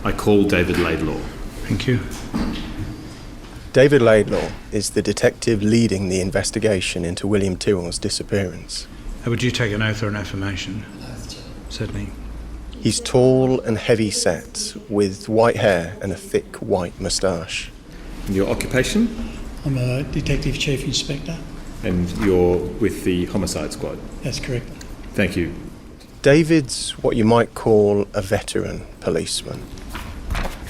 I call David Laidlaw. Thank you. David Laidlaw is the detective leading the investigation into William Tyrrell's disappearance. Would you take an oath or an affirmation? Certainly. He's tall and heavy-set, with white hair and a thick white moustache. And your occupation? I'm a Detective Chief Inspector. And you're with the Homicide Squad? That's correct. Thank you. David's what you might call a veteran policeman.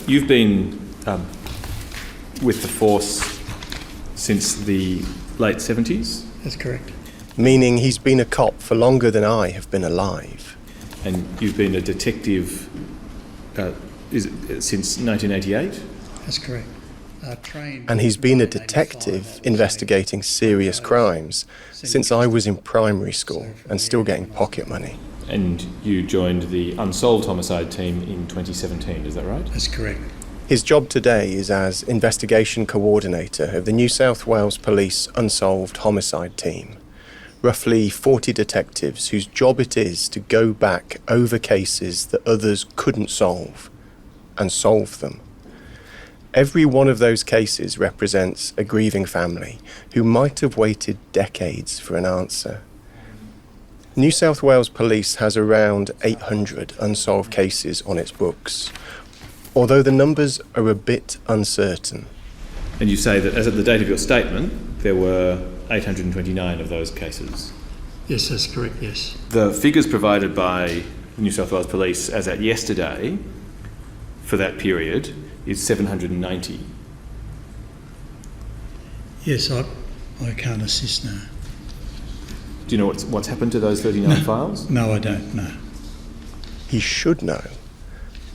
You've been with the force since the late 70s? That's correct. Meaning he's been a cop for longer than I have been alive. And you've been a detective since 1988? That's correct. And he's been a detective investigating serious crimes since I was in primary school and still getting pocket money. And you joined the Unsolved Homicide team in 2017, is that right? That's correct. His job today is as investigation coordinator of the New South Wales Police Unsolved Homicide team. Roughly 40 detectives whose job it is to go back over cases that others couldn't solve and solve them. Every one of those cases represents a grieving family who might have waited decades for an answer. New South Wales Police has around 800 unsolved cases on its books, although the numbers are a bit uncertain. And you say that as at the date of your statement, there were 829 of those cases? Yes, that's correct, yes. The figures provided by the New South Wales Police as at yesterday for that period is 790. Yes, I can't assist now. Do you know what's happened to those 39 files? No, I don't, no. He should know.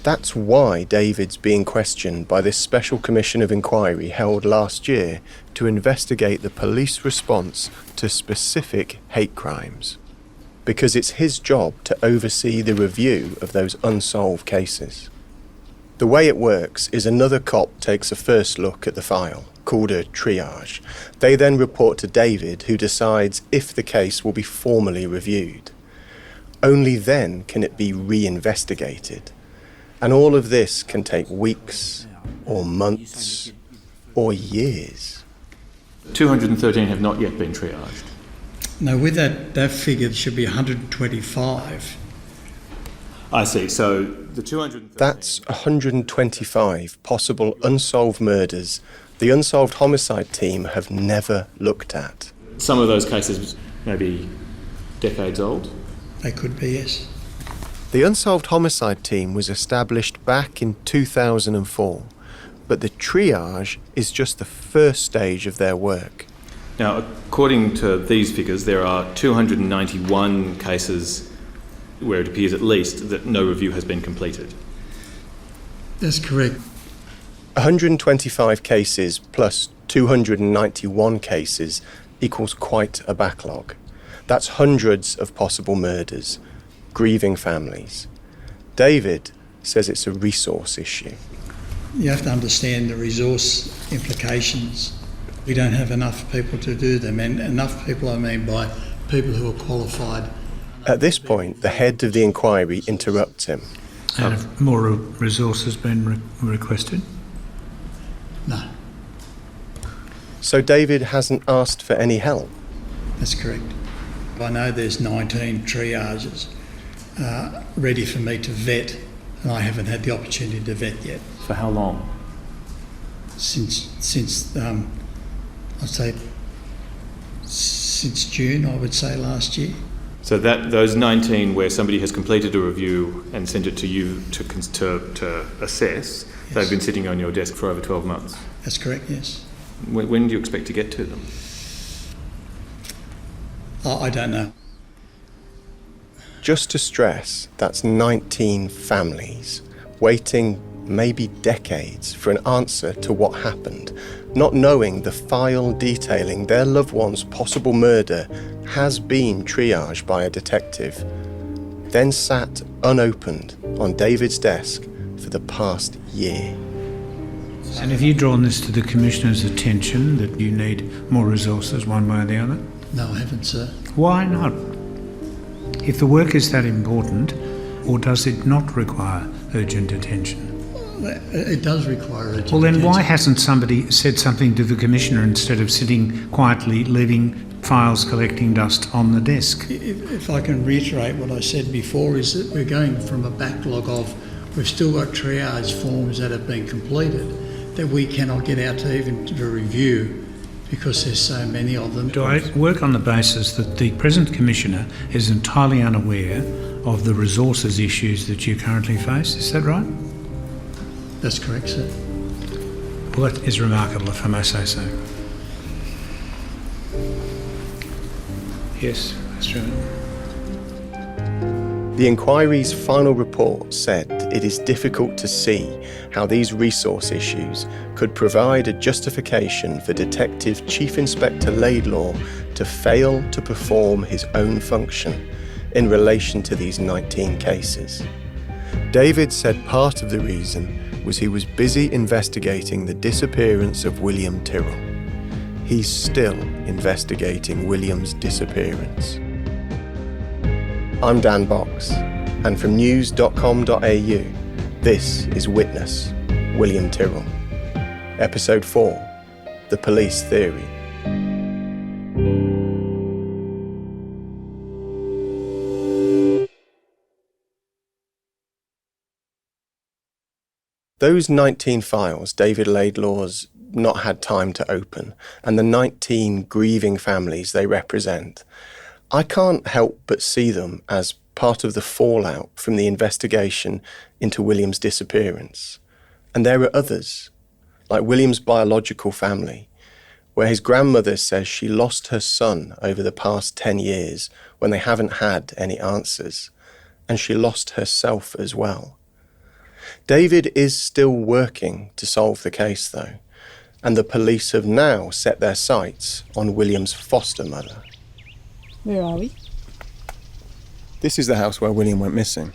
That's why David's being questioned by this Special Commission of Inquiry held last year to investigate the police response to specific hate crimes. Because it's his job to oversee the review of those unsolved cases. The way it works is another cop takes a first look at the file, called a triage. They then report to David, who decides if the case will be formally reviewed. Only then can it be reinvestigated. And all of this can take weeks, or months, or years. 213 have not yet been triaged. No, with that figure, it should be 125. I see, so the 213... That's 125 possible unsolved murders the Unsolved Homicide team have never looked at. Some of those cases may be decades old? They could be, yes. The Unsolved Homicide team was established back in 2004, but the triage is just the first stage of their work. Now, according to these figures, there are 291 cases where it appears at least that no review has been completed. That's correct. 125 cases plus 291 cases equals quite a backlog. That's hundreds of possible murders, grieving families. David says it's a resource issue. You have to understand the resource implications. We don't have enough people to do them, and enough people, I mean by people who are qualified. At this point, the head of the inquiry interrupts him. And have more resources been requested? No, So David hasn't asked for any help. that's correct. I know there's 19 triages ready for me to vet, and I haven't had the opportunity to vet yet. For how long? Since I'd say since June, I would say, last year. So that those 19 where somebody has completed a review and sent it to you to assess, Yes. they've been sitting on your desk for over 12 months. That's correct, yes. When do you expect to get to them? I don't know. Just to stress, that's 19 families waiting maybe decades for an answer to what happened, not knowing the file detailing their loved one's possible murder has been triaged by a detective, then sat unopened on David's desk for the past year. And have you drawn this to the Commissioner's attention that you need more resources one way or the other? No, I haven't, sir. Why not? If the work is that important, or does it not require urgent attention? It does require urgent Well, then why attention. hasn't somebody said something to the Commissioner instead of sitting quietly, leaving files collecting dust on the desk? If I can reiterate what I said before, is that we're going from a backlog of, we've still got triage forms that have been completed that we cannot get out to even to review because there's so many of them. Do I work on the basis that the present Commissioner is entirely unaware of the resources issues that you currently face? Is that right? That's correct, sir. Well, that is remarkable, if I may say so. Yes, that's right. The inquiry's final report said it is difficult to see how these resource issues could provide a justification for Detective Chief Inspector Laidlaw to fail to perform his own function in relation to these 19 cases. David said part of the reason was he was busy investigating the disappearance of William Tyrrell. He's still investigating William's disappearance. I'm Dan Box, and from news.com.au, this is Witness, William Tyrrell. Episode 4, The Police Theory. Those 19 files David Laidlaw's not had time to open, and the 19 grieving families they represent, I can't help but see them as part of the fallout from the investigation into William's disappearance. And there are others, like William's biological family, where his grandmother says she lost her son over the past 10 years when they haven't had any answers, and she lost herself as well. David is still working to solve the case, though, and the police have now set their sights on William's foster mother. Where are we? This is the house where William went missing.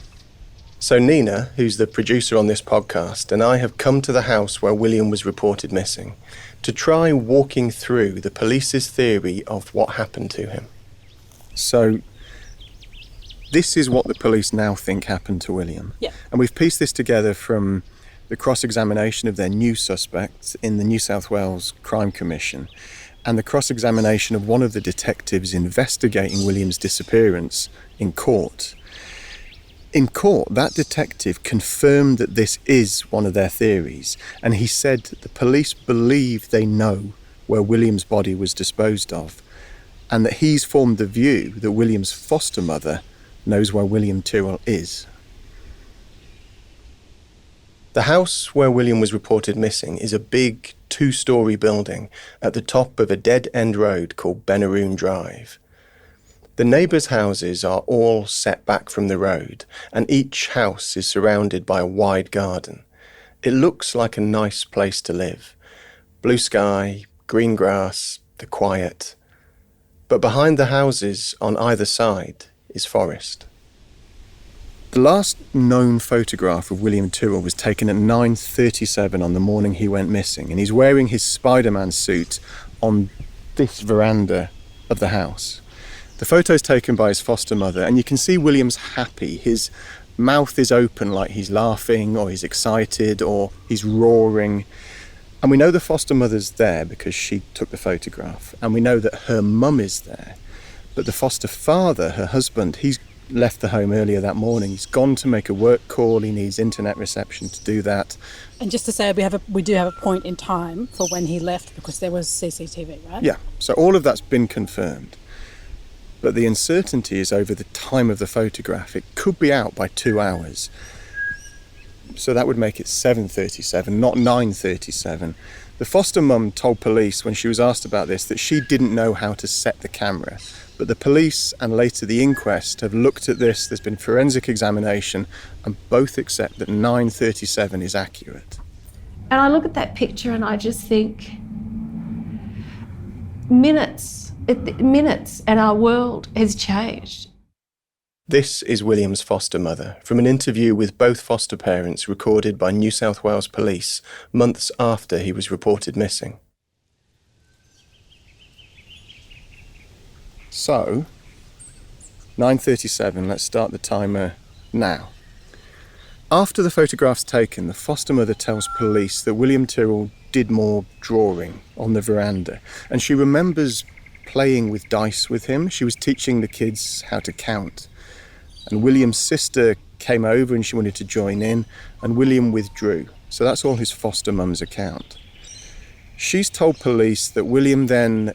So Nina, who's the producer on this podcast, and I have come to the house where William was reported missing to try walking through the police's theory of what happened to him. So this is what the police now think happened to William. Yeah. And we've pieced this together from the cross-examination of their new suspects in the New South Wales Crime Commission and the cross-examination of one of the detectives investigating William's disappearance in court. In court, that detective confirmed that this is one of their theories, and he said that the police believe they know where William's body was disposed of, and that he's formed the view that William's foster mother knows where William Tyrrell is. The house where William was reported missing is a big two-storey building at the top of a dead-end road called Benaroon Drive. The neighbours' houses are all set back from the road, and each house is surrounded by a wide garden. It looks like a nice place to live. Blue sky, green grass, the quiet. But behind the houses on either side is forest. The last known photograph of William Tyrrell was taken at 9:37 on the morning he went missing, and he's wearing his Spider-Man suit on this veranda of the house. The photo is taken by his foster mother, and you can see William's happy. His mouth is open like he's laughing, or he's excited, or he's roaring. And we know the foster mother's there because she took the photograph, and we know that her mum is there. But the foster father, her husband, he's left the home earlier that morning. He's gone to make a work call. He needs internet reception to do that. And just to say, we do have a point in time for when he left because there was CCTV, right? Yeah, so all of that's been confirmed. But the uncertainty is over the time of the photograph. It could be out by 2 hours. So that would make it 7:37, not 9:37. The foster mum told police when she was asked about this that she didn't know how to set the camera. But the police and later the inquest have looked at this. There's been forensic examination and both accept that 9:37 is accurate. And I look at that picture and I just think, minutes, and our world has changed. This is William's foster mother from an interview with both foster parents recorded by New South Wales Police months after he was reported missing. So, 9:37, let's start the timer now. After the photograph's taken, the foster mother tells police that William Tyrrell did more drawing on the veranda, and she remembers playing with dice with him. She was teaching the kids how to count. And William's sister came over and she wanted to join in, and William withdrew. So that's all his foster mum's account. She's told police that William then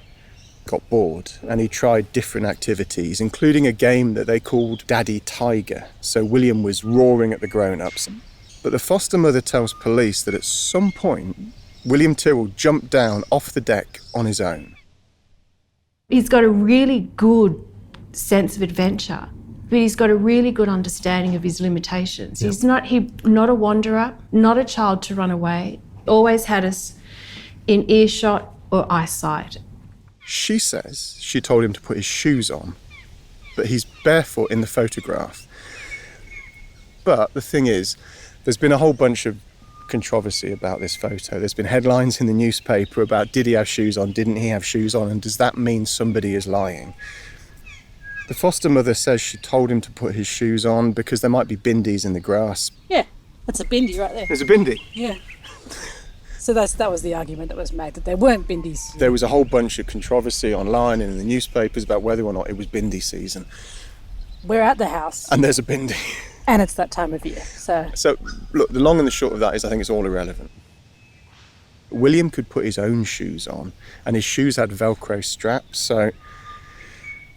got bored and he tried different activities, including a game that they called Daddy Tiger. So William was roaring at the grown-ups. But the foster mother tells police that at some point, William Tyrrell jumped down off the deck on his own. He's got a really good sense of adventure, but he's got a really good understanding of his limitations. Yep. He's not a wanderer, not a child to run away, always had us in earshot or eyesight. She says she told him to put his shoes on, but he's barefoot in the photograph. But the thing is, there's been a whole bunch of controversy about this photo. There's been headlines in the newspaper about did he have shoes on, didn't he have shoes on, and does that mean somebody is lying? The foster mother says she told him to put his shoes on because there might be bindies in the grass. Yeah, that's a bindi right there. There's a bindi? Yeah. So that was the argument that was made, that there weren't bindies. There was a whole bunch of controversy online and in the newspapers about whether or not it was bindi season. We're at the house. And there's a bindi. And it's that time of year, so... So, look, the long and the short of that is I think it's all irrelevant. William could put his own shoes on, and his shoes had Velcro straps, so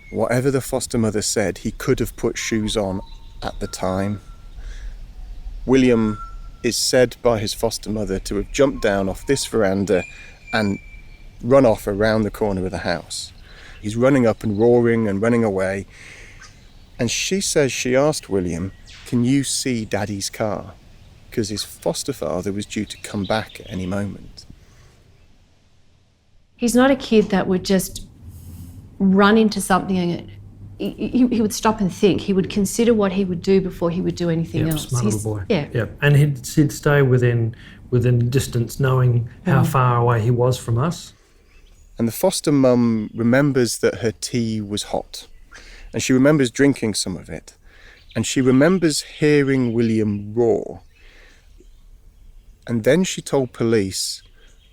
whatever the foster mother said, he could have put shoes on at the time. William is said by his foster mother to have jumped down off this veranda and run off around the corner of the house. He's running up and roaring and running away, and she says she asked William, "Can you see Daddy's car?" Because his foster father was due to come back at any moment. He's not a kid that would just run into something and he would stop and think. He would consider what he would do before he would do anything else. Smart little boy. Yeah. Yep. And he'd stay within distance, knowing how far away he was from us. And the foster mum remembers that her tea was hot, and she remembers drinking some of it, and she remembers hearing William roar. And then she told police,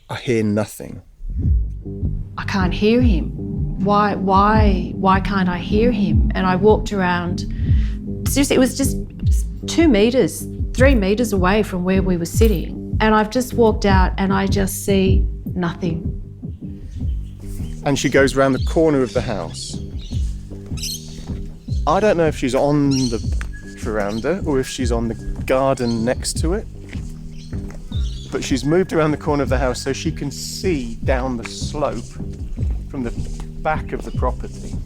"I hear nothing." I can't hear him. Why can't I hear him? And I walked around, seriously, it was just 2 metres, 3 metres away from where we were sitting. And I've just walked out and I just see nothing. And she goes round the corner of the house. I don't know if she's on the veranda or if she's on the garden next to it. But she's moved around the corner of the house so she can see down the slope from the back of the property.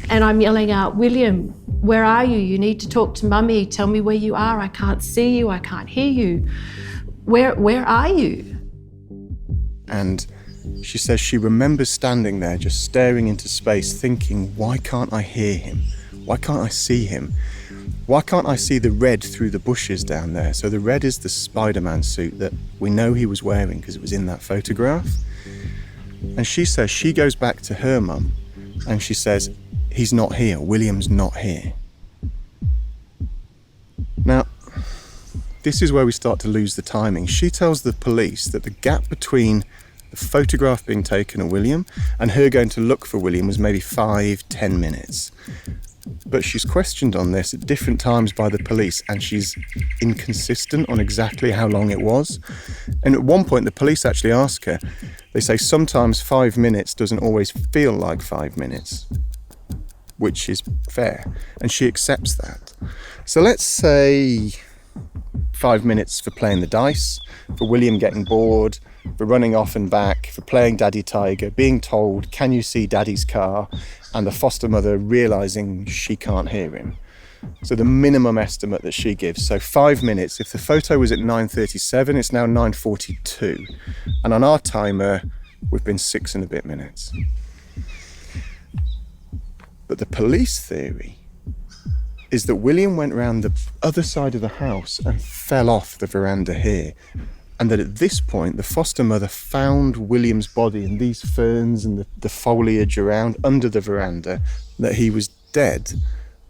And I'm yelling out, "William, where are you? You need to talk to Mummy. Tell me where you are. I can't see you. I can't hear you. Where are you?" And she says she remembers standing there just staring into space thinking, why can't I hear him? Why can't I see him? Why can't I see the red through the bushes down there? So the red is the Spider-Man suit that we know he was wearing because it was in that photograph. And she says she goes back to her mum and she says, "He's not here. William's not here." Now, this is where we start to lose the timing. She tells the police that the gap between the photograph being taken of William and her going to look for William was maybe 5-10 minutes. But she's questioned on this at different times by the police and she's inconsistent on exactly how long it was. And at one point the police actually ask her, they say sometimes 5 minutes doesn't always feel like 5 minutes, which is fair. And she accepts that. So let's say 5 minutes for playing the dice, for William getting bored, for running off and back, for playing Daddy Tiger, being told, "Can you see Daddy's car?" and the foster mother realising she can't hear him. So the minimum estimate that she gives, so 5 minutes. If the photo was at 9:37, it's now 9:42. And on our timer, we've been 6 and a bit minutes. But the police theory is that William went round the other side of the house and fell off the veranda here. And that at this point, the foster mother found William's body in these ferns and the foliage around under the veranda, that he was dead.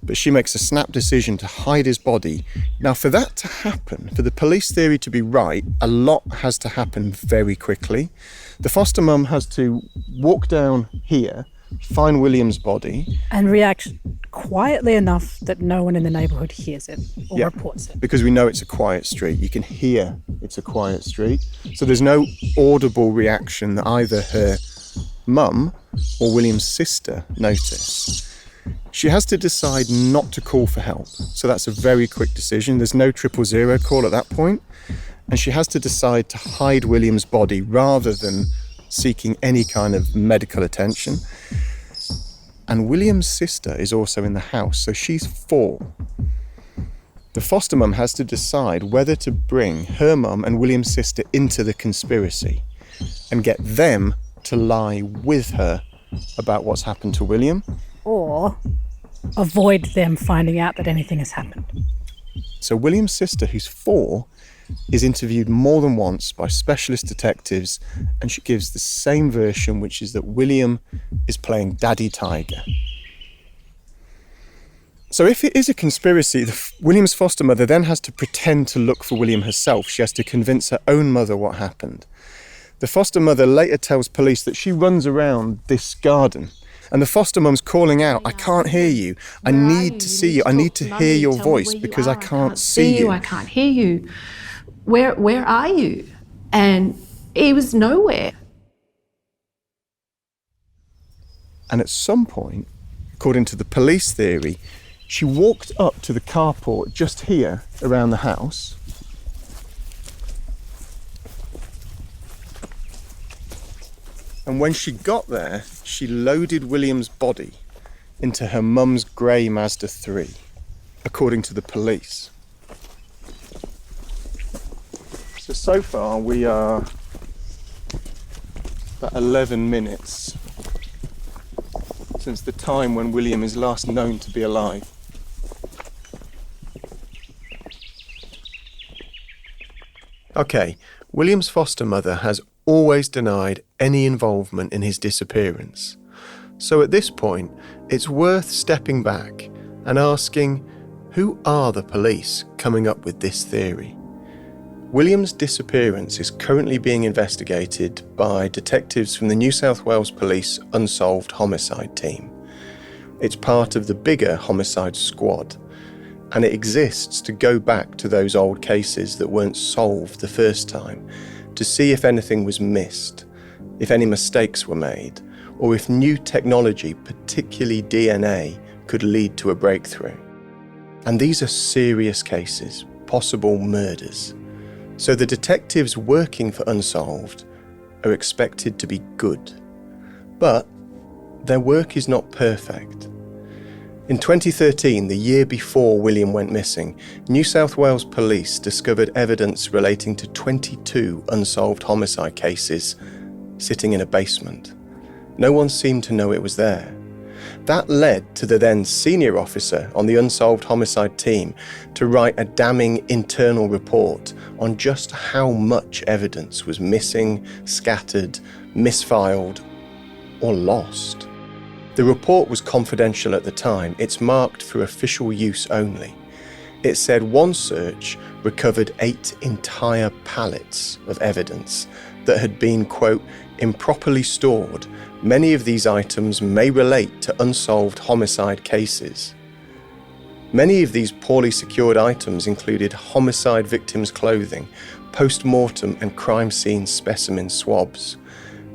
but she makes a snap decision to hide his body. Now, for that to happen, for the police theory to be right, a lot has to happen very quickly. The foster mum has to walk down here, find William's body. And react quietly enough that no one in the neighbourhood hears it or reports it. Because we know it's a quiet street. You can hear it's a quiet street. So there's no audible reaction that either her mum or William's sister notice. She has to decide not to call for help. So that's a very quick decision. There's no 000 call at that point. And she has to decide to hide William's body rather than seeking any kind of medical attention. And William's sister is also in the house, so she's 4. The foster mum has to decide whether to bring her mum and William's sister into the conspiracy and get them to lie with her about what's happened to William. Or avoid them finding out that anything has happened. So William's sister, who's 4, is interviewed more than once by specialist detectives, and she gives the same version, which is that William is playing Daddy Tiger. So if it is a conspiracy, William's foster mother then has to pretend to look for William herself. She has to convince her own mother what happened. The foster mother later tells police that she runs around this garden, and the foster mum's calling out, "I can't hear you. I need to see you. I need to hear your voice because I can't see you. I can't hear you. Where are you?" And he was nowhere. And at some point, according to the police theory, she walked up to the carport just here around the house. And when she got there, she loaded William's body into her mum's grey Mazda 3, according to the police. So far we are about 11 minutes since the time when William is last known to be alive. Okay, William's foster mother has always denied any involvement in his disappearance. So at this point, it's worth stepping back and asking, who are the police coming up with this theory? William's disappearance is currently being investigated by detectives from the New South Wales Police Unsolved Homicide Team. It's part of the bigger homicide squad, and it exists to go back to those old cases that weren't solved the first time, to see if anything was missed, if any mistakes were made, or if new technology, particularly DNA, could lead to a breakthrough. And these are serious cases, possible murders. So the detectives working for Unsolved are expected to be good. But their work is not perfect. In 2013, the year before William went missing, New South Wales Police discovered evidence relating to 22 unsolved homicide cases sitting in a basement. No one seemed to know it was there. That led to the then senior officer on the Unsolved Homicide team to write a damning internal report on just how much evidence was missing, scattered, misfiled, or lost. The report was confidential at the time. It's marked for official use only. It said one search recovered 8 entire pallets of evidence that had been, quote, improperly stored. Many of these items may relate to unsolved homicide cases. Many of these poorly secured items included homicide victims' clothing, post-mortem and crime scene specimen swabs,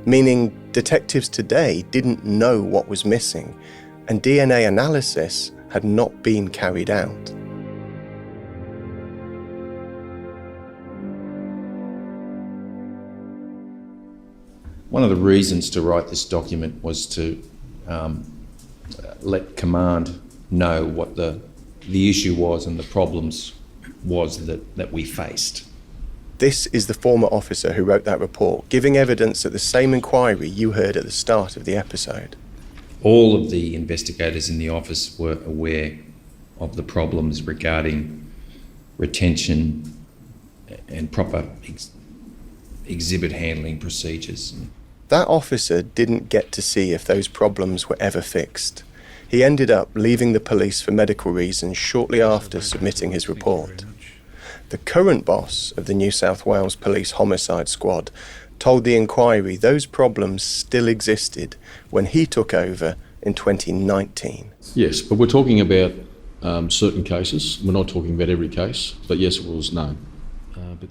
meaning detectives today didn't know what was missing, and DNA analysis had not been carried out. One of the reasons to write this document was to let Command know what the issue was and the problems was that we faced. This is the former officer who wrote that report, giving evidence at the same inquiry you heard at the start of the episode. All of the investigators in the office were aware of the problems regarding retention and proper exhibit handling procedures. That officer didn't get to see if those problems were ever fixed. He ended up leaving the police for medical reasons shortly after submitting his report. The current boss of the New South Wales Police Homicide Squad told the inquiry those problems still existed when he took over in 2019. Yes, but we're talking about certain cases. We're not talking about every case, but yes, it was known.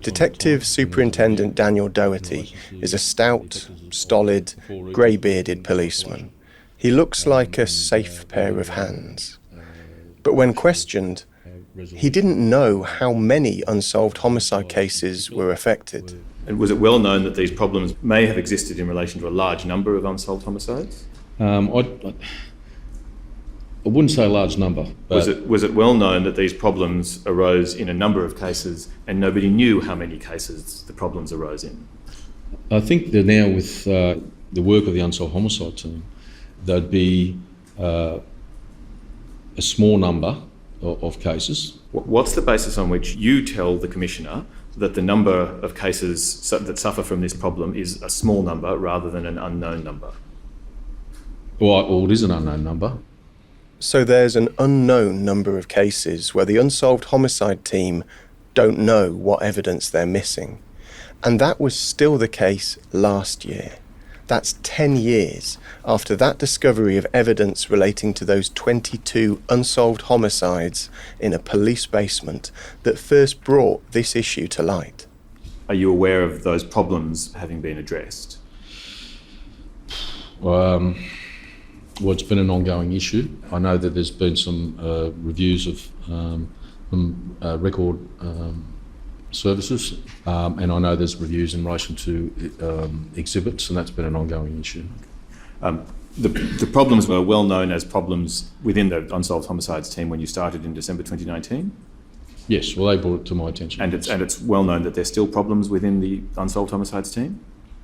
Detective Superintendent Daniel Doherty is a stout, stolid, grey-bearded policeman. He looks like a safe pair of hands. But when questioned, he didn't know how many unsolved homicide cases were affected. And was it well known that these problems may have existed in relation to a large number of unsolved homicides? I wouldn't say a large number. But Was it well known that these problems arose in a number of cases and nobody knew how many cases the problems arose in? I think that now with the work of the unsolved homicide team, there'd be a small number of cases. What's the basis on which you tell the Commissioner that the number of cases that suffer from this problem is a small number rather than an unknown number? Well, it is an unknown number. So there's an unknown number of cases where the unsolved homicide team don't know what evidence they're missing. And that was still the case last year. That's 10 years after that discovery of evidence relating to those 22 unsolved homicides in a police basement that first brought this issue to light. Are you aware of those problems having been addressed? Well, it's been an ongoing issue. I know that there's been some reviews of record services, and I know there's reviews in relation to exhibits, and that's been an ongoing issue. The problems were well known as problems within the Unsolved Homicides team when you started in December 2019? Yes, well, they brought it to my attention. And it's well known that there's still problems within the Unsolved Homicides team?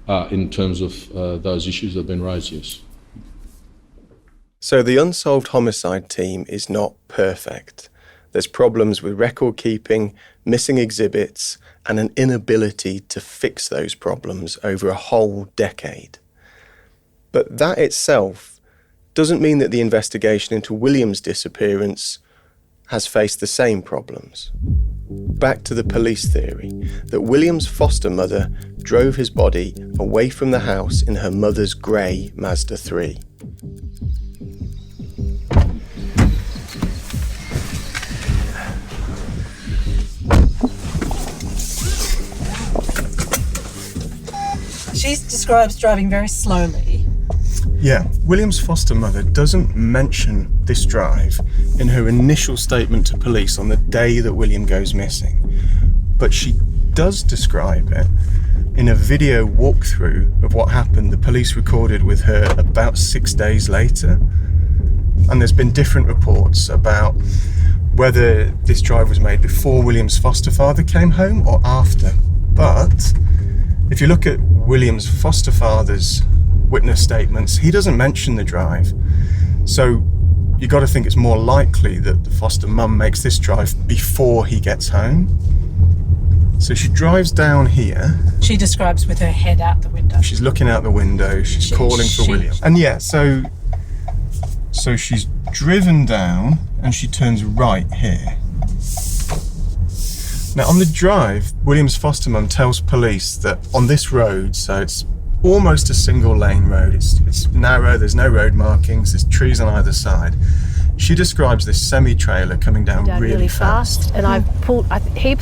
In terms of those issues that have been raised, yes. So the Unsolved Homicide team is not perfect. There's problems with record keeping, missing exhibits, and an inability to fix those problems over a whole decade. But that itself doesn't mean that the investigation into William's disappearance has faced the same problems. Back to the police theory that William's foster mother drove his body away from the house in her mother's grey Mazda 3. She describes driving very slowly. Yeah, William's foster mother doesn't mention this drive in her initial statement to police on the day that William goes missing, but she does describe it in a video walkthrough of what happened the police recorded with her about 6 days later. And there's been different reports about whether this drive was made before William's foster father came home or after. But if you look at William's foster father's witness statements, he doesn't mention the drive. So you got to think it's more likely that the foster mum makes this drive before he gets home. So she drives down here. She describes with her head out the window. She's looking out the window. She's calling for William. And yeah, so she's driven down and she turns right here. Now on the drive, William's foster mum tells police that on this road, so it's almost a single lane road, it's narrow, there's no road markings, there's trees on either side. She describes this semi-trailer coming down really fast. And I pulled, he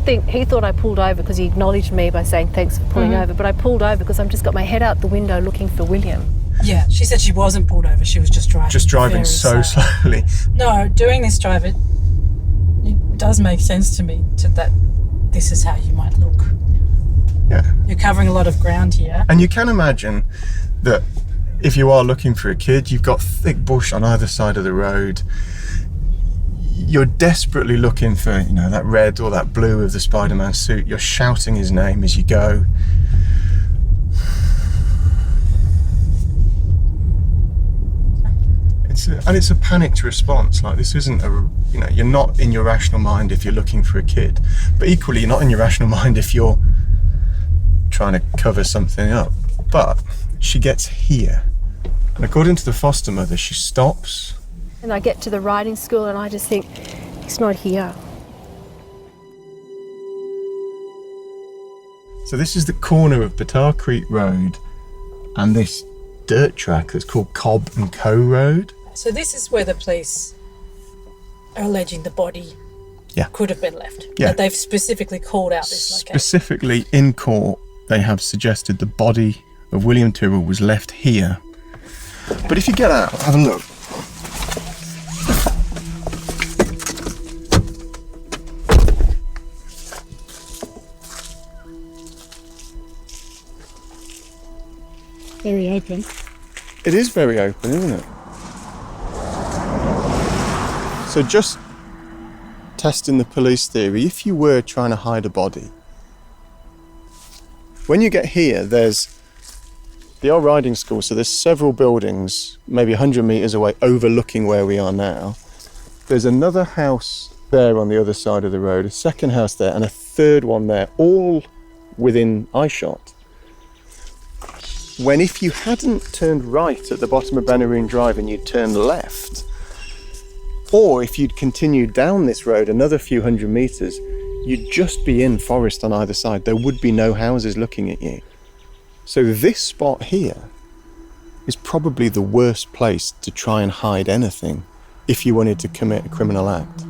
thought I pulled over because he acknowledged me by saying thanks for pulling over, but I pulled over because I've just got my head out the window looking for William. Yeah, she said she wasn't pulled over, she was just driving. Just driving so slowly. No, doing this drive, it does make sense to me that this is how you might look. Yeah. You're covering a lot of ground here. And you can imagine that if you are looking for a kid, you've got thick bush on either side of the road. You're desperately looking for, that red or that blue of the Spider-Man suit. You're shouting his name as you go. It's a panicked response. Like, this isn't you're not in your rational mind if you're looking for a kid, but equally you're not in your rational mind if you're trying to cover something up. But she gets here, and according to the foster mother, she stops, And I get to the riding school and I just think, he's not here. So this is the corner of Batar Creek Road and this dirt track that's called Cobb and Co Road. So this is where the police are alleging the body could have been left. Yeah. But they've specifically called out this location. Specifically in court, they have suggested the body of William Tyrrell was left here. But if you get out, have a look. Very open. It is very open, isn't it? So just testing the police theory, if you were trying to hide a body, when you get here, there's the old riding school, so there's several buildings, maybe 100 metres away, overlooking where we are now. There's another house there on the other side of the road, a second house there, and a third one there, all within eyeshot. When if you hadn't turned right at the bottom of Benaroon Drive and you'd turned left, or if you'd continued down this road another few hundred metres, you'd just be in forest on either side. There would be no houses looking at you. So this spot here is probably the worst place to try and hide anything if you wanted to commit a criminal act.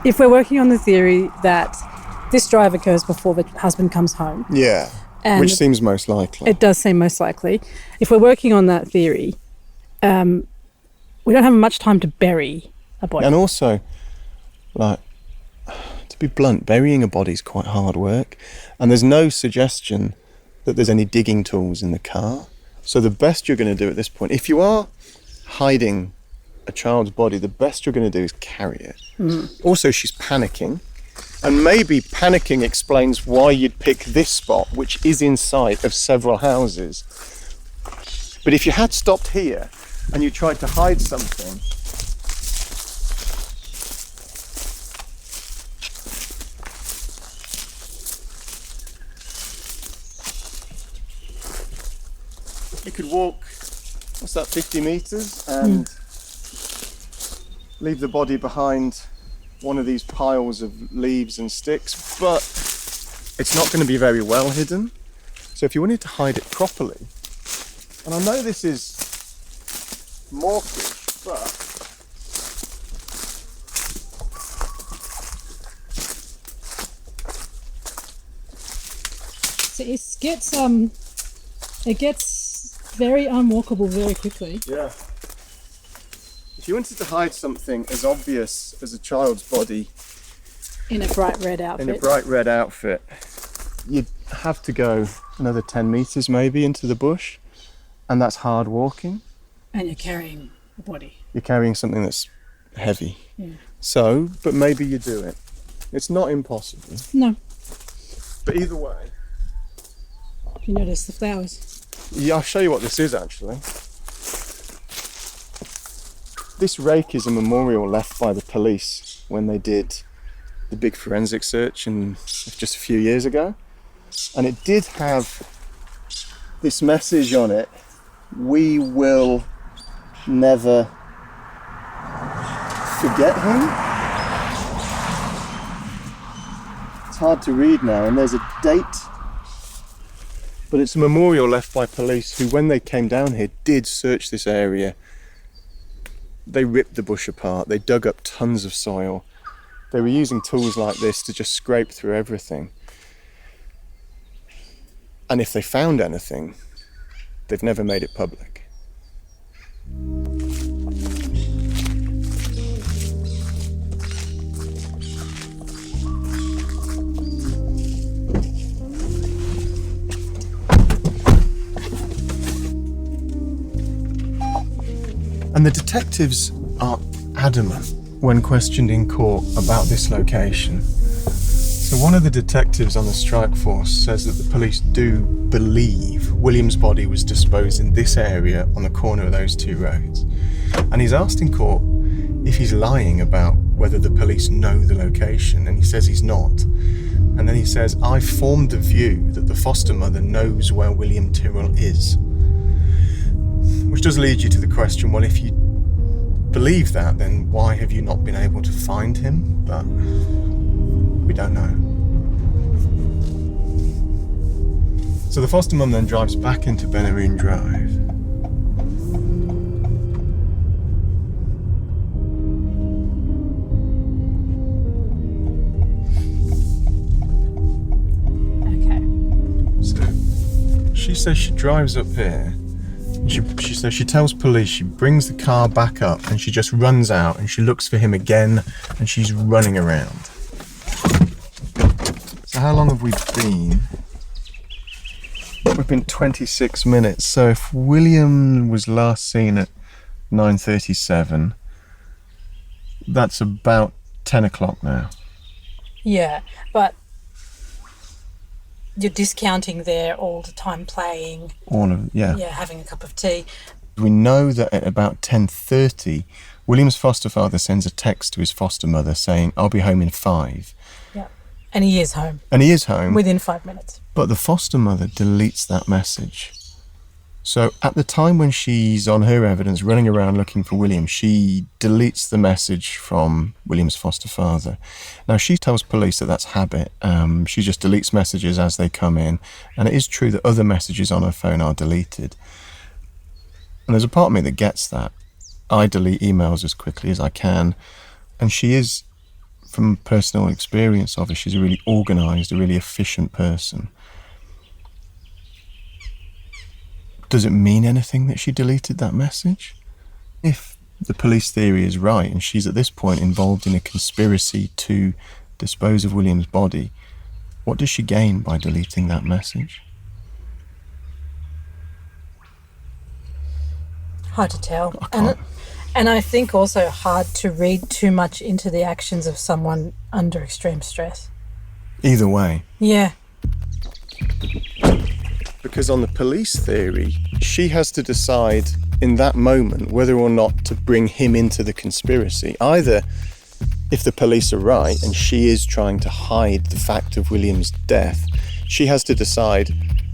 If we're working on the theory that this drive occurs before the husband comes home. Yeah, and which seems most likely. It does seem most likely. If we're working on that theory, we don't have much time to bury a body. And also, like, to be blunt, burying a body is quite hard work. And there's no suggestion that there's any digging tools in the car. So the best you're going to do at this point, if you are hiding a child's body, the best you're going to do is carry it. Also, she's panicking. And maybe panicking explains why you'd pick this spot, which is in sight of several houses. But if you had stopped here and you tried to hide something, you could walk, what's that, 50 metres and leave the body behind one of these piles of leaves and sticks, but it's not going to be very well hidden. So if you wanted to hide it properly, and I know this is mawkish, but So it gets very unwalkable very quickly. yeah. If you wanted to hide something as obvious as a child's body In a bright red outfit. in a bright red outfit, you'd have to go another 10 metres maybe into the bush, and that's hard walking. And you're carrying a body. You're carrying something that's heavy. Yeah. So, but maybe you do it. It's not impossible. No. But either way, You notice the flowers. yeah, I'll show you what this is actually. This rake is a memorial left by the police when they did the big forensic search just a few years ago. And it did have this message on it: we will never forget him. It's hard to read now, and there's a date, but it's a memorial left by police who, when they came down here, did search this area. They ripped the bush apart, they dug up tons of soil. They were using tools like this to just scrape through everything. And if they found anything, they've never made it public. And the detectives are adamant when questioned in court about this location. So one of the detectives on the strike force says that the police do believe William's body was disposed in this area on the corner of those two roads. And he's asked in court if he's lying about whether the police know the location, and he says he's not. And then he says, "I formed the view that the foster mother knows where William Tyrrell is." Which does lead you to the question, well, if you believe that, then why have you not been able to find him? But we don't know. So the foster mum then drives back into Benaroon Drive. She says she drives up here. She says she tells police, she brings the car back up and she just runs out and she looks for him again and she's running around. So how long have we been? We've been 26 minutes. So if William was last seen at 9:37, that's about 10 o'clock now. Yeah, but you're discounting there all the time playing. Yeah, Having a cup of tea. We know that at about 10:30, William's foster father sends a text to his foster mother saying, "I'll be home in 5." Yeah, and he is home. And he is home. Within 5 minutes. But the foster mother deletes that message. So at the time when she's on her evidence running around looking for William, she deletes the message from William's foster father. Now she tells police that that's habit. She just deletes messages as they come in. And it is true that other messages on her phone are deleted. And there's a part of me that gets that. I delete emails as quickly as I can. And she is, from personal experience of her, she's a really organised, a really efficient person. Does it mean anything that she deleted that message? If the police theory is right and she's at this point involved in a conspiracy to dispose of William's body, what does she gain by deleting that message? Hard to tell. And I think also hard to read too much into the actions of someone under extreme stress. Either way. Yeah. Because on the police theory, she has to decide in that moment whether or not to bring him into the conspiracy. Either, if the police are right and she is trying to hide the fact of William's death, she has to decide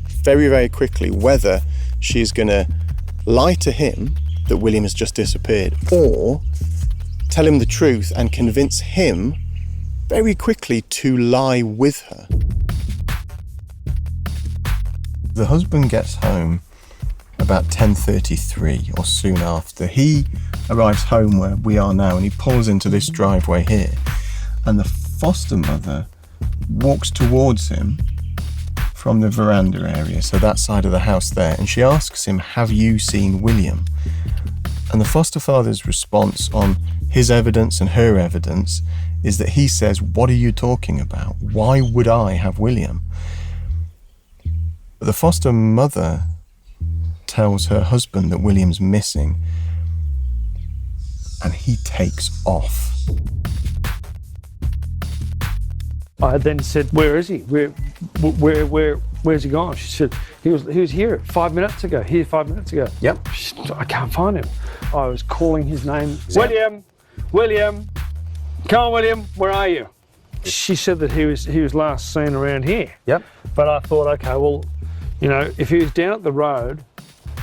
very, very quickly whether she is going to lie to him that William has just disappeared, or tell him the truth and convince him very quickly to lie with her. The husband gets home about 10:33 or soon after. He arrives home where we are now and he pulls into this driveway here, and the foster mother walks towards him from the veranda area, so that side of the house there, and she asks him, "Have you seen William?" And the foster father's response on his evidence and her evidence is that he says, "What are you talking about? Why would I have William?" The foster mother tells her husband that William's missing, and he takes off. I then said, "Where is he? Where's he gone?" She said, he was here 5 minutes ago. Here 5 minutes ago. Yep. She said, "I can't find him." I was calling his name. William, come on, William, where are you? She said that he was last seen around here. Yep. But I thought, okay, well, you know, if he was down at the road,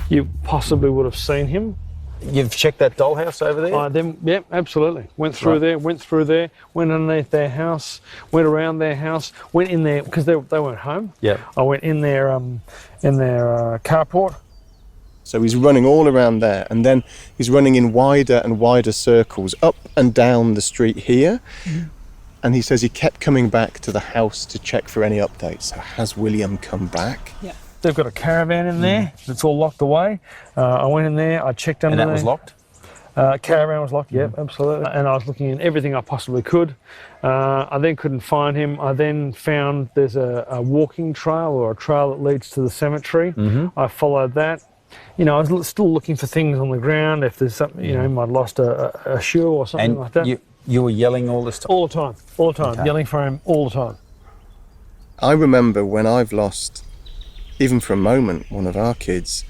you possibly would have seen him. You've checked that dollhouse over there? Yep, absolutely. Went through there, went underneath their house, went around their house, went in there, because they weren't home. Yep. I went in their carport. So he's running all around there, and then he's running in wider and wider circles up and down the street here. Mm-hmm. And he says he kept coming back to the house to check for any updates. So has William come back? Yeah. They've got a caravan in there that's all locked away. I went in there, I checked under there. And that was locked? Caravan was locked, yeah, absolutely. And I was looking in everything I possibly could. I then couldn't find him. I then found there's a walking trail, or a trail that leads to the cemetery. Mm-hmm. I followed that. You know, I was still looking for things on the ground, if there's something, you know, might have lost a shoe or something like that. You were yelling all this time? All the time, okay. Yelling for him all the time. I remember when I've lost, even for a moment, one of our kids,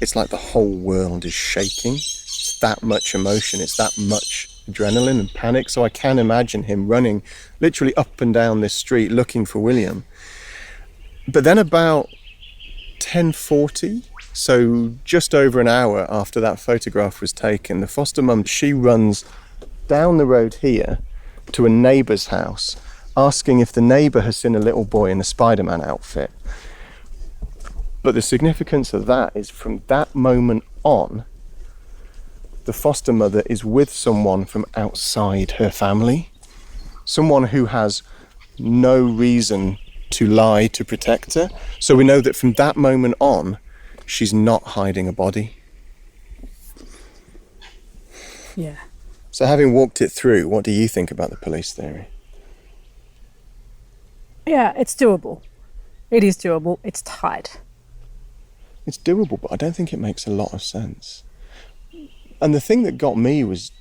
it's like the whole world is shaking. It's that much emotion, it's that much adrenaline and panic, so I can imagine him running literally up and down this street looking for William. But then about 10:40, so just over an hour after that photograph was taken, the foster mum, she runs down the road here to a neighbour's house, asking if the neighbour has seen a little boy in a Spider-Man outfit. But the significance of that is from that moment on, the foster mother is with someone from outside her family, someone who has no reason to lie to protect her. So we know that from that moment on, she's not hiding a body. Yeah. So having walked it through, what do you think about the police theory? Yeah, it's doable. It is doable. It's tight. It's doable, but I don't think it makes a lot of sense. And the thing that got me was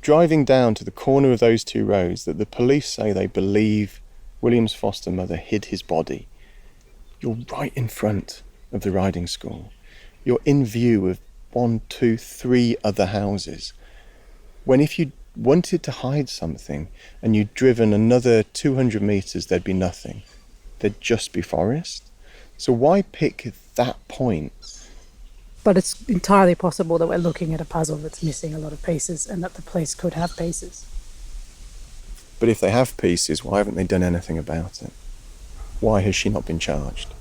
driving down to the corner of those two roads that the police say they believe William's foster mother hid his body. You're right in front of the riding school. You're in view of 1, 2, 3 other houses. When if you wanted to hide something and you'd driven another 200 metres, there'd be nothing. There'd just be forest. So why pick that point? But it's entirely possible that we're looking at a puzzle that's missing a lot of pieces and that the police could have pieces. But if they have pieces, why haven't they done anything about it? Why has she not been charged?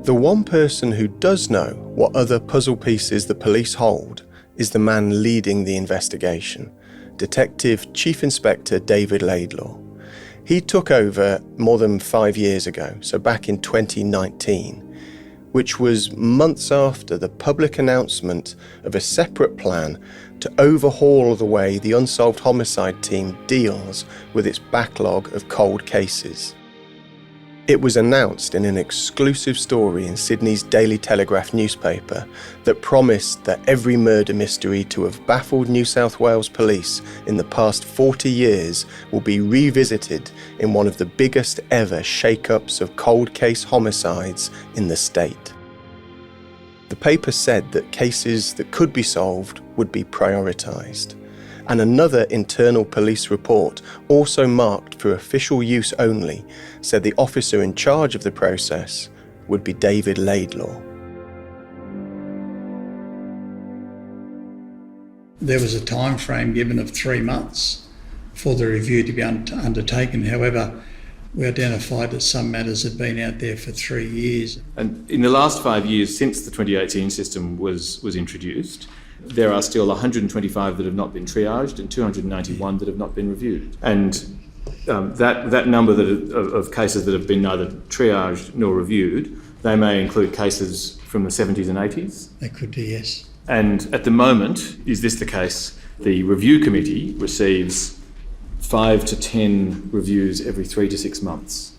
The one person who does know what other puzzle pieces the police hold is the man leading the investigation, Detective Chief Inspector David Laidlaw. He took over more than 5 years ago, so back in 2019, which was months after the public announcement of a separate plan to overhaul the way the Unsolved Homicide team deals with its backlog of cold cases. It was announced in an exclusive story in Sydney's Daily Telegraph newspaper that promised that every murder mystery to have baffled New South Wales police in the past 40 years will be revisited in one of the biggest ever shake-ups of cold case homicides in the state. The paper said that cases that could be solved would be prioritised. And another internal police report, also marked for official use only, said the officer in charge of the process would be David Laidlaw. There was a time frame given of 3 months for the review to be undertaken. However, we identified that some matters had been out there for 3 years. And in the last 5 years since the 2018 system was introduced, there are still 125 that have not been triaged and 291 that have not been reviewed. And that number of cases that have been neither triaged nor reviewed, they may include cases from the 70s and 80s. They could do, yes. And at the moment, is this the case? The review committee receives 5 to 10 reviews every 3 to 6 months.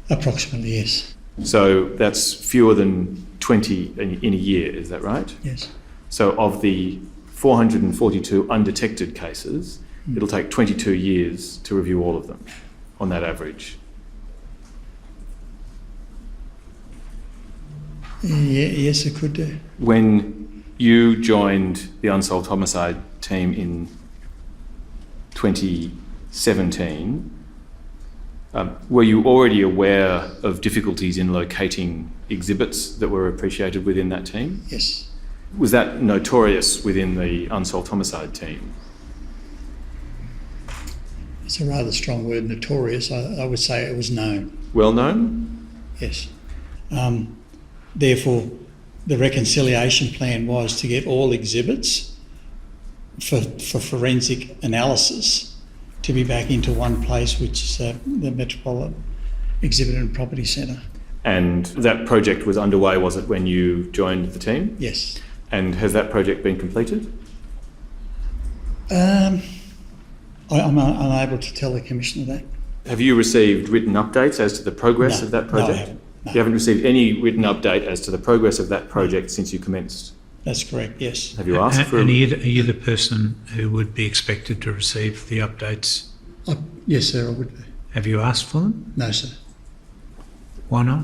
Approximately, yes. So that's fewer than 20 in a year, is that right? Yes. So of the 442 undetected cases, it'll take 22 years to review all of them on that average. Yes, it could do. When you joined the Unsolved Homicide team in 2017, were you already aware of difficulties in locating exhibits that were appreciated within that team? Yes. Was that notorious within the Unsolved Homicide team? It's a rather strong word, notorious. I would say it was known. Well known? Yes. Therefore, the reconciliation plan was to get all exhibits for forensic analysis to be back into one place, which is the Metropolitan Exhibit and Property Centre. And that project was underway, was it, when you joined the team? Yes. And has that project been completed? I'm unable to tell the Commissioner that. Have you received written updates as to the progress of that project? No, I haven't. No. You haven't received any written update as to the progress of that project since you commenced? That's correct, yes. Have you asked for... And are you the person who would be expected to receive the updates? Yes, sir, I would be. Have you asked for them? No, sir. Why not?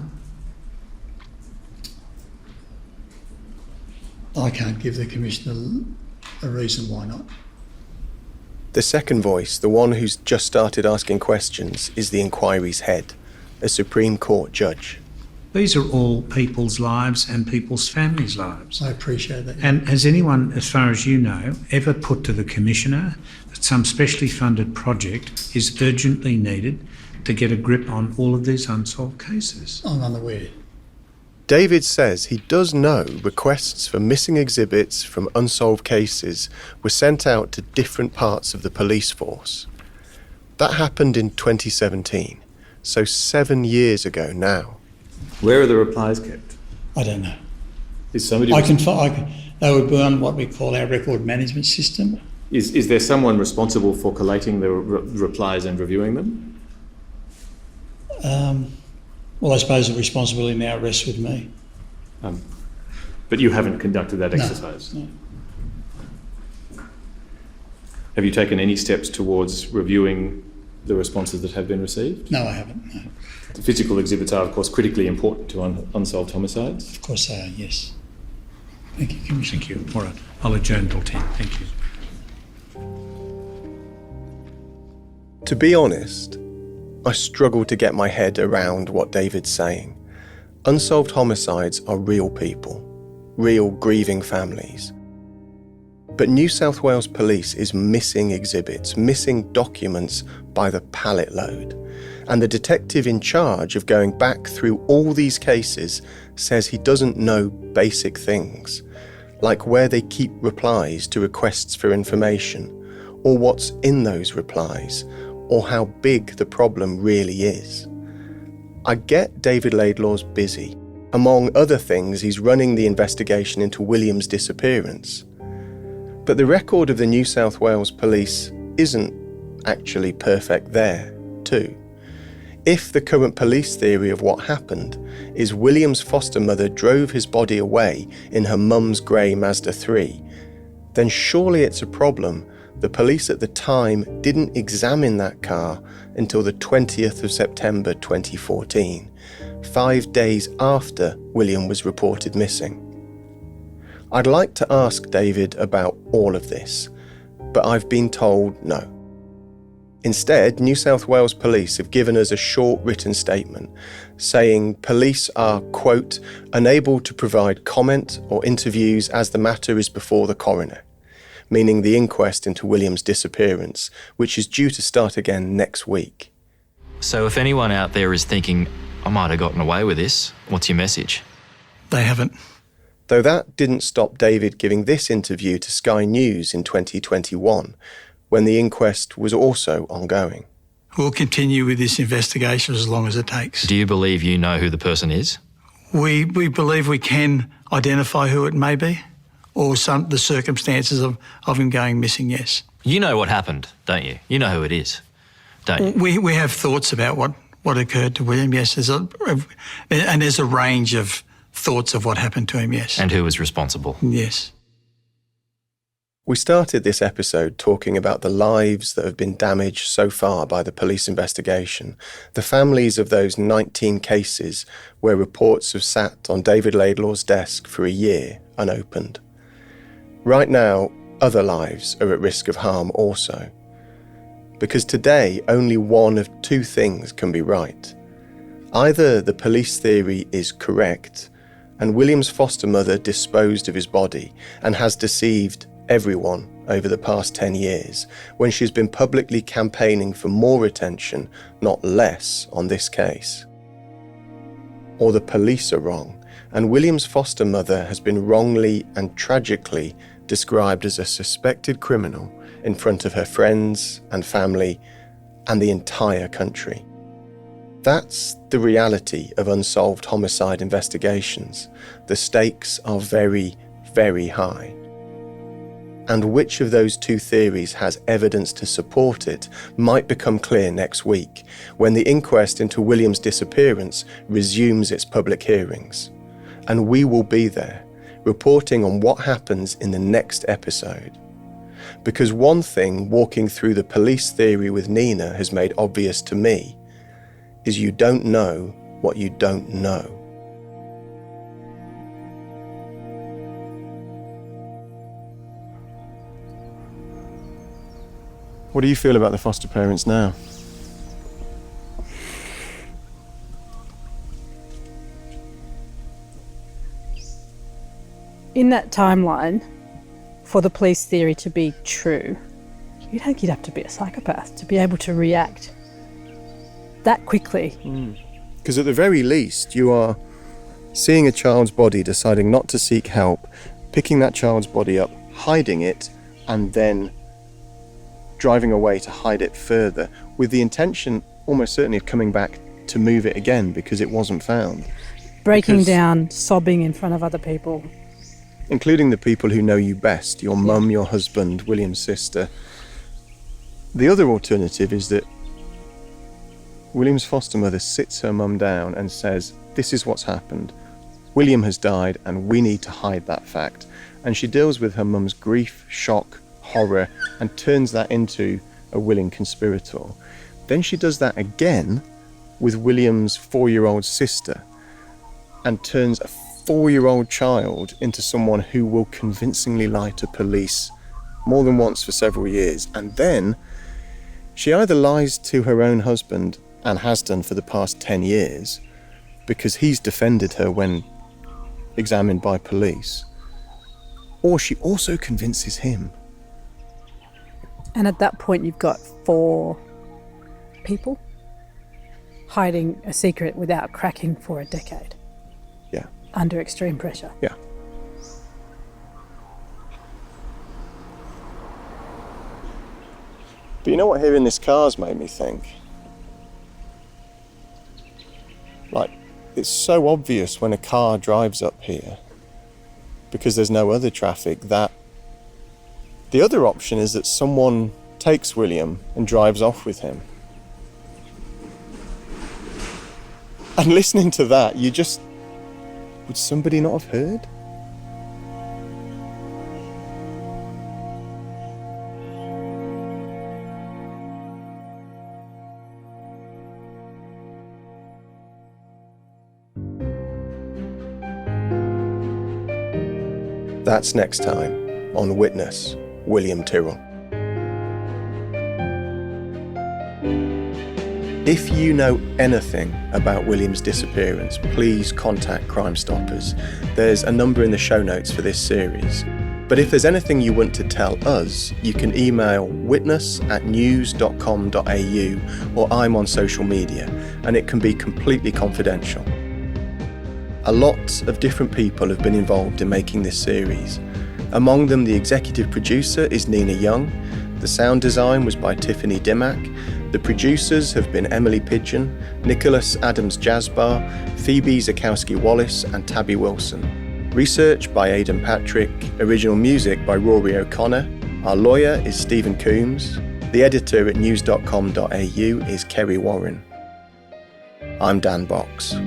I can't give the Commissioner a reason why not. The second voice, the one who's just started asking questions, is the inquiry's head, a Supreme Court judge. These are all people's lives and people's families' lives. I appreciate that. And has anyone, as far as you know, ever put to the Commissioner that some specially funded project is urgently needed to get a grip on all of these unsolved cases? I'm unaware. David says he does know requests for missing exhibits from unsolved cases were sent out to different parts of the police force. That happened in 2017, so 7 years ago now. Where are the replies kept? I don't know. Is somebody? They would be on what we call our record management system. Is there someone responsible for collating the replies and reviewing them? Well, I suppose the responsibility now rests with me. But you haven't conducted that exercise? No. Have you taken any steps towards reviewing the responses that have been received? No, I haven't, no. The physical exhibits are, of course, critically important to unsolved homicides. Of course they are, yes. Thank you, Commissioner. Thank you. All right. I'll adjourn till 10. Thank you. To be honest, I struggle to get my head around what David's saying. Unsolved homicides are real people, real grieving families. But New South Wales Police is missing exhibits, missing documents by the pallet load. And the detective in charge of going back through all these cases says he doesn't know basic things, like where they keep replies to requests for information, or what's in those replies, or how big the problem really is. I get David Laidlaw's busy. Among other things, he's running the investigation into William's disappearance. But the record of the New South Wales Police isn't actually perfect there, too. If the current police theory of what happened is William's foster mother drove his body away in her mum's grey Mazda 3, then surely it's a problem the police at the time didn't examine that car until the 20th of September 2014, 5 days after William was reported missing. I'd like to ask David about all of this, but I've been told no. Instead, New South Wales Police have given us a short written statement saying police are, quote, unable to provide comment or interviews as the matter is before the coroner, meaning the inquest into William's disappearance, which is due to start again next week. So if anyone out there is thinking, I might have gotten away with this, what's your message? They haven't. Though that didn't stop David giving this interview to Sky News in 2021, when the inquest was also ongoing. We'll continue with this investigation as long as it takes. Do you believe you know who the person is? We believe we can identify who it may be, or the circumstances of him going missing, yes. You know what happened, don't you? You know who it is, don't you? We have thoughts about what occurred to William, yes. There's a range of thoughts of what happened to him, yes. And who was responsible? Yes. We started this episode talking about the lives that have been damaged so far by the police investigation, the families of those 19 cases where reports have sat on David Laidlaw's desk for a year unopened. Right now, other lives are at risk of harm also. Because today, only one of two things can be right. Either the police theory is correct, and William's foster mother disposed of his body and has deceived everyone over the past 10 years, when she's been publicly campaigning for more attention, not less, on this case. Or the police are wrong, and William's foster mother has been wrongly and tragically described as a suspected criminal in front of her friends and family and the entire country. That's the reality of unsolved homicide investigations. The stakes are very, very high. And which of those two theories has evidence to support it might become clear next week, when the inquest into William's disappearance resumes its public hearings. And we will be there, reporting on what happens in the next episode. Because one thing walking through the police theory with Nina has made obvious to me is you don't know what you don't know. What do you feel about the foster parents now? In that timeline, for the police theory to be true, you'd think you'd have to be a psychopath to be able to react that quickly. Because at the very least, you are seeing a child's body, deciding not to seek help, picking that child's body up, hiding it, and then driving away to hide it further, with the intention, almost certainly, of coming back to move it again because it wasn't found. Breaking down, sobbing in front of other people. Including the people who know you best, your mum, your husband, William's sister. The other alternative is that William's foster mother sits her mum down and says, this is what's happened. William has died and we need to hide that fact. And she deals with her mum's grief, shock, horror, and turns that into a willing conspirator. Then she does that again with William's 4-year-old sister and turns a 4-year-old child into someone who will convincingly lie to police more than once for several years. And then she either lies to her own husband, and has done for the past 10 years, because he's defended her when examined by police, or she also convinces him. And at that point, you've got 4 people hiding a secret without cracking for a decade. Yeah. Under extreme pressure. Yeah. But you know what hearing this car's made me think? Like, it's so obvious when a car drives up here, because there's no other traffic, that the other option is that someone takes William and drives off with him. And listening to that, would somebody not have heard? That's next time on Witness, William Tyrrell. If you know anything about William's disappearance, please contact CrimeStoppers. There's a number in the show notes for this series. But if there's anything you want to tell us, you can email witness@news.com.au, or I'm on social media, and it can be completely confidential. A lot of different people have been involved in making this series. Among them, the executive producer is Nina Young. The sound design was by Tiffany Dimmack. The producers have been Emily Pidgeon, Nicholas Adams-Jasbar, Phoebe Zakowski-Wallace, and Tabby Wilson. Research by Aidan Patrick. Original music by Rory O'Connor. Our lawyer is Stephen Coombs. The editor at news.com.au is Kerry Warren. I'm Dan Box.